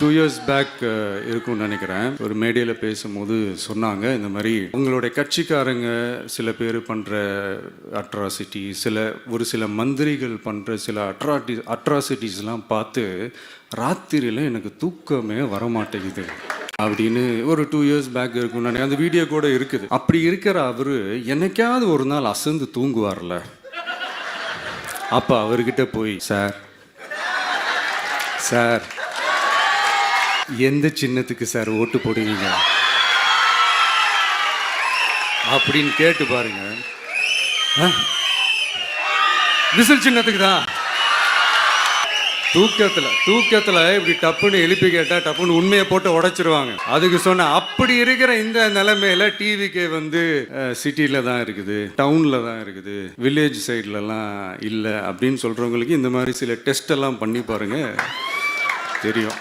2 years back இருக்கும்னு நினைக்கிறேன். ஒரு மேடையில் பேசும்போது சொன்னாங்க, இந்த மாதிரி உங்களுடைய கட்சிக்காரங்க சில பேர் பண்ணுற அட்ராசிட்டி, ஒரு சில மந்திரிகள் பண்ணுற சில அட்ராசிட்டிஸ்லாம் பார்த்து ராத்திரியில் எனக்கு தூக்கமே வரமாட்டேங்குது அப்படின்னு ஒரு 2 years பேக் இருக்கும்னு நினைக்கிறேன். அந்த வீடியோ கூட இருக்குது. அப்படி இருக்கிற அவர் என்னைக்காவது ஒரு நாள் அசந்து தூங்குவார்ல, அப்போ அவர்கிட்ட போய் சார் எந்த சின்னத்துக்கு சார் ஓட்டு போடுவீங்க அப்படின்னு கேட்டு பாருங்க. விசில் சின்னத்துக்கு தான். தூக்கத்துல இப்படி டப்புன்னு எழுப்பி கேட்டா டப்புன்னு உண்மையை போட்டு உடைச்சிருவாங்க. அதுக்கு சொன்ன அப்படி இருக்கிற இந்த நிலைமையில டிவிக்கே வந்து சிட்டில தான் இருக்குது, டவுன்ல தான் இருக்குது, வில்லேஜ் சைட்லலாம் இல்லை அப்படின்னு சொல்றவங்களுக்கு இந்த மாதிரி சில டெஸ்ட் எல்லாம் பண்ணி பாருங்க, தெரியும்.